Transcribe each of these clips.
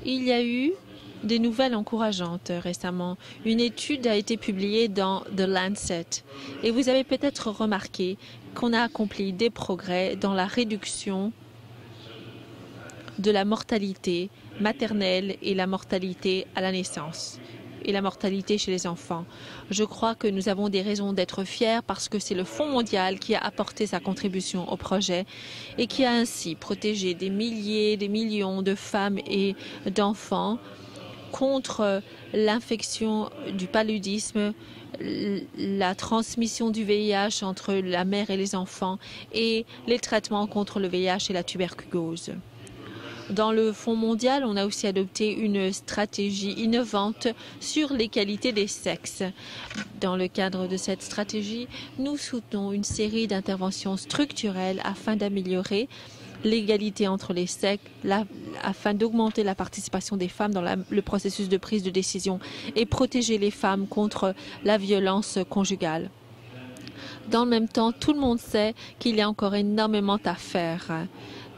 Il y a eu des nouvelles encourageantes récemment. Une étude a été publiée dans The Lancet et vous avez peut-être remarqué qu'on a accompli des progrès dans la réduction de la mortalité maternelle et la mortalité à la naissance et la mortalité chez les enfants. Je crois que nous avons des raisons d'être fiers parce que c'est le Fonds mondial qui a apporté sa contribution au projet et qui a ainsi protégé des milliers, des millions de femmes et d'enfants contre l'infection du paludisme, la transmission du VIH entre la mère et les enfants et les traitements contre le VIH et la tuberculose. Dans le Fonds mondial, on a aussi adopté une stratégie innovante sur l'égalité des sexes. Dans le cadre de cette stratégie, nous soutenons une série d'interventions structurelles afin d'améliorer l'égalité entre les sexes, afin d'augmenter la participation des femmes dans le processus de prise de décision et protéger les femmes contre la violence conjugale. Dans le même temps, tout le monde sait qu'il y a encore énormément à faire.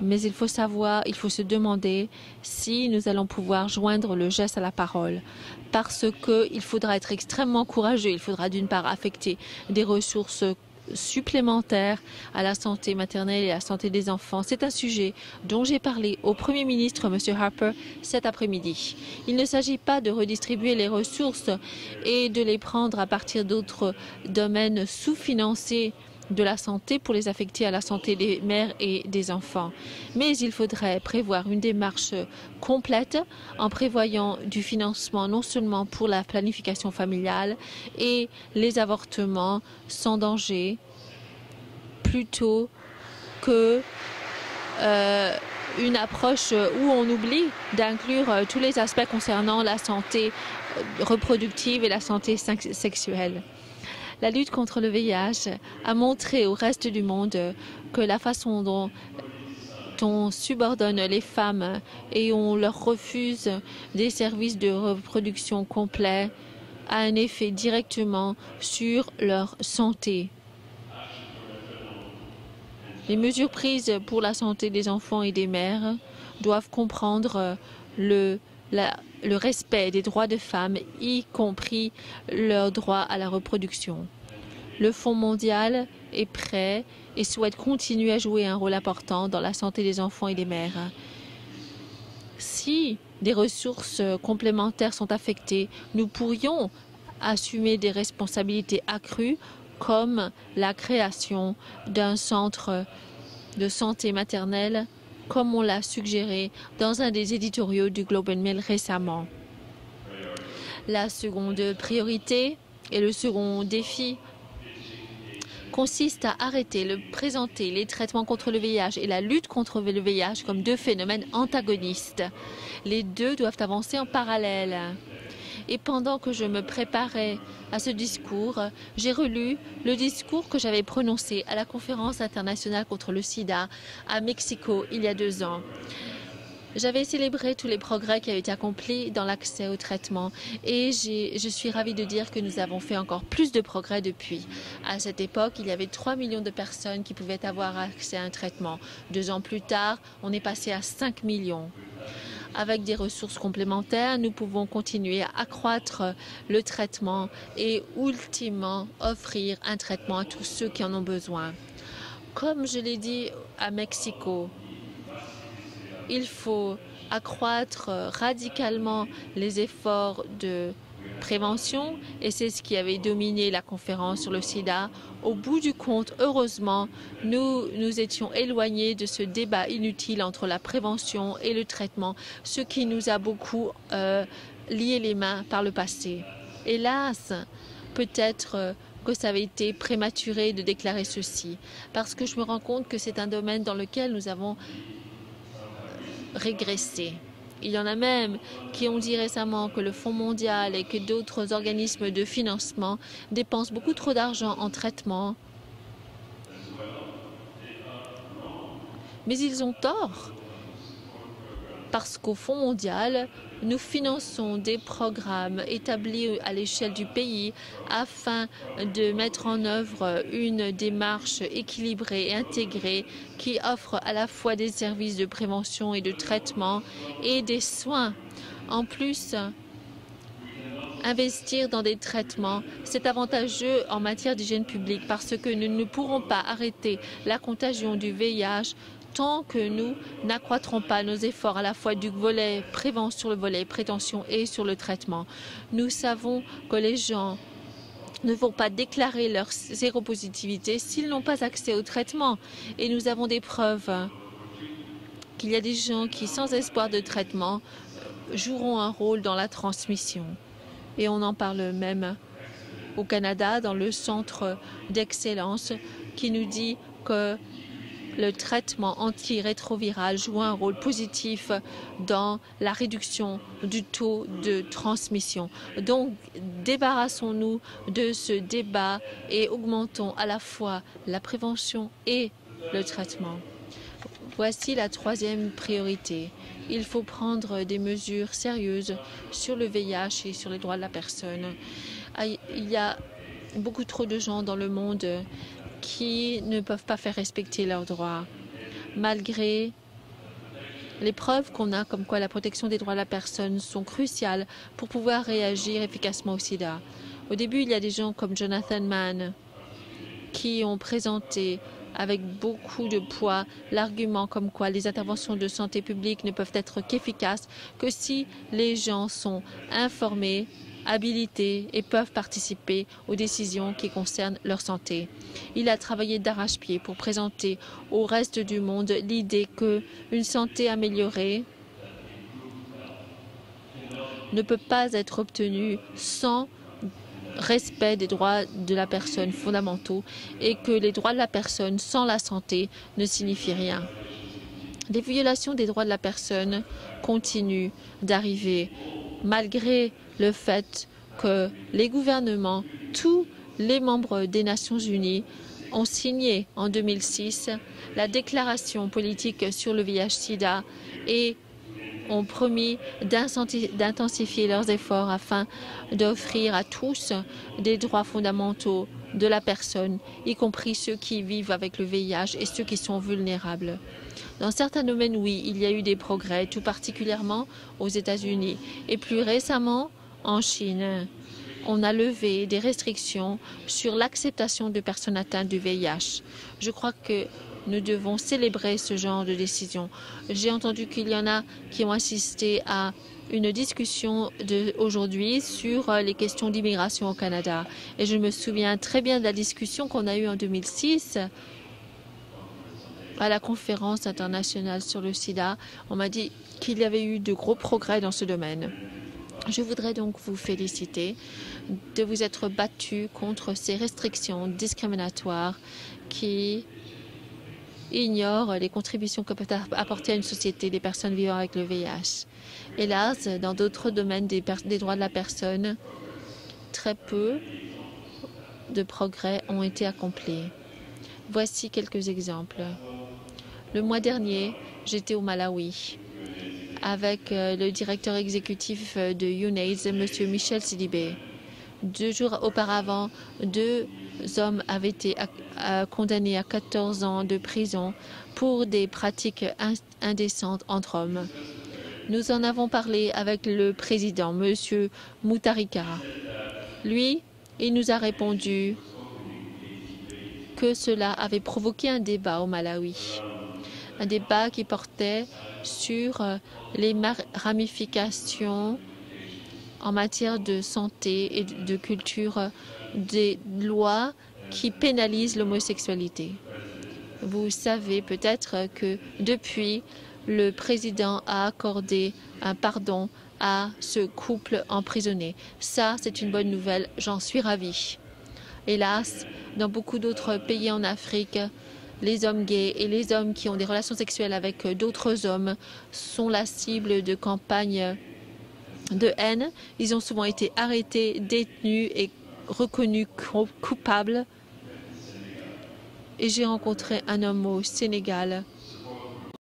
Mais il faut se demander si nous allons pouvoir joindre le geste à la parole. Parce qu'il faudra être extrêmement courageux. Il faudra d'une part affecter des ressources supplémentaires à la santé maternelle et à la santé des enfants. C'est un sujet dont j'ai parlé au Premier ministre, M. Harper, cet après-midi. Il ne s'agit pas de redistribuer les ressources et de les prendre à partir d'autres domaines sous-financés de la santé pour les affecter à la santé des mères et des enfants. Mais il faudrait prévoir une démarche complète en prévoyant du financement non seulement pour la planification familiale et les avortements sans danger, plutôt que une approche où on oublie d'inclure tous les aspects concernant la santé reproductive et la santé sexuelle. La lutte contre le VIH a montré au reste du monde que la façon dont on subordonne les femmes et on leur refuse des services de reproduction complets a un effet directement sur leur santé. Les mesures prises pour la santé des enfants et des mères doivent comprendre le respect des droits des femmes, y compris leur droit à la reproduction. Le Fonds mondial est prêt et souhaite continuer à jouer un rôle important dans la santé des enfants et des mères. Si des ressources complémentaires sont affectées, nous pourrions assumer des responsabilités accrues comme la création d'un centre de santé maternelle, comme on l'a suggéré dans un des éditoriaux du Globe and Mail récemment. La seconde priorité et le second défi consiste à arrêter de présenter les traitements contre le VIH et la lutte contre le VIH comme deux phénomènes antagonistes. Les deux doivent avancer en parallèle. Et pendant que je me préparais à ce discours, j'ai relu le discours que j'avais prononcé à la conférence internationale contre le sida à Mexico il y a 2 ans. J'avais célébré tous les progrès qui avaient été accomplis dans l'accès au traitement et je suis ravie de dire que nous avons fait encore plus de progrès depuis. À cette époque, il y avait 3 millions de personnes qui pouvaient avoir accès à un traitement. 2 ans plus tard, on est passé à 5 millions. Avec des ressources complémentaires, nous pouvons continuer à accroître le traitement et ultimement offrir un traitement à tous ceux qui en ont besoin. Comme je l'ai dit à Mexico, il faut accroître radicalement les efforts de prévention et c'est ce qui avait dominé la conférence sur le sida. Au bout du compte, heureusement, nous étions éloignés de ce débat inutile entre la prévention et le traitement, ce qui nous a beaucoup lié les mains par le passé. Hélas, peut-être que ça avait été prématuré de déclarer ceci, parce que je me rends compte que c'est un domaine dans lequel nous avons régressé. Il y en a même qui ont dit récemment que le Fonds mondial et que d'autres organismes de financement dépensent beaucoup trop d'argent en traitement. Mais ils ont tort, parce qu'au Fonds mondial, nous finançons des programmes établis à l'échelle du pays afin de mettre en œuvre une démarche équilibrée et intégrée qui offre à la fois des services de prévention et de traitement et des soins. En plus, investir dans des traitements, c'est avantageux en matière d'hygiène publique parce que nous ne pourrons pas arrêter la contagion du VIH tant que nous n'accroîtrons pas nos efforts à la fois du volet prévention, le volet prévention et sur le traitement. Nous savons que les gens ne vont pas déclarer leur séropositivité s'ils n'ont pas accès au traitement. Et nous avons des preuves qu'il y a des gens qui, sans espoir de traitement, joueront un rôle dans la transmission. Et on en parle même au Canada, dans le centre d'excellence, qui nous dit que le traitement antirétroviral joue un rôle positif dans la réduction du taux de transmission. Donc, débarrassons-nous de ce débat et augmentons à la fois la prévention et le traitement. Voici la troisième priorité. Il faut prendre des mesures sérieuses sur le VIH et sur les droits de la personne. Il y a beaucoup trop de gens dans le monde qui ne peuvent pas faire respecter leurs droits, malgré les preuves qu'on a comme quoi la protection des droits de la personne sont cruciales pour pouvoir réagir efficacement au sida. Au début, il y a des gens comme Jonathan Mann qui ont présenté avec beaucoup de poids l'argument comme quoi les interventions de santé publique ne peuvent être qu'efficaces que si les gens sont informés, habilités et peuvent participer aux décisions qui concernent leur santé. Il a travaillé d'arrache-pied pour présenter au reste du monde l'idée qu'une santé améliorée ne peut pas être obtenue sans respect des droits de la personne fondamentaux et que les droits de la personne sans la santé ne signifient rien. Les violations des droits de la personne continuent d'arriver malgré le fait que les gouvernements, tous les membres des Nations Unies ont signé en 2006 la déclaration politique sur le VIH-Sida et ont promis d'intensifier leurs efforts afin d'offrir à tous des droits fondamentaux de la personne, y compris ceux qui vivent avec le VIH et ceux qui sont vulnérables. Dans certains domaines, oui, il y a eu des progrès, tout particulièrement aux États-Unis. Et plus récemment, en Chine, on a levé des restrictions sur l'acceptation de personnes atteintes du VIH. Je crois que nous devons célébrer ce genre de décision. J'ai entendu qu'il y en a qui ont assisté à une discussion aujourd'hui sur les questions d'immigration au Canada. Et je me souviens très bien de la discussion qu'on a eue en 2006 à la conférence internationale sur le sida. On m'a dit qu'il y avait eu de gros progrès dans ce domaine. Je voudrais donc vous féliciter de vous être battu contre ces restrictions discriminatoires qui ignorent les contributions que peuvent apporter à une société des personnes vivant avec le VIH. Hélas, dans d'autres domaines des droits de la personne, très peu de progrès ont été accomplis. Voici quelques exemples. Le mois dernier, j'étais au Malawi avec le directeur exécutif de UNAIDS, M. Michel Sidibé. 2 jours auparavant, 2 hommes avaient été condamnés à 14 ans de prison pour des pratiques indécentes entre hommes. Nous en avons parlé avec le président, M. Mutharika. Lui, il nous a répondu que cela avait provoqué un débat au Malawi. Un débat qui portait sur les ramifications en matière de santé et de culture des lois qui pénalisent l'homosexualité. Vous savez peut-être que depuis, le président a accordé un pardon à ce couple emprisonné. Ça, c'est une bonne nouvelle, j'en suis ravie. Hélas, dans beaucoup d'autres pays en Afrique, les hommes gays et les hommes qui ont des relations sexuelles avec d'autres hommes sont la cible de campagnes de haine. Ils ont souvent été arrêtés, détenus et reconnus coupables. Et j'ai rencontré un homme au Sénégal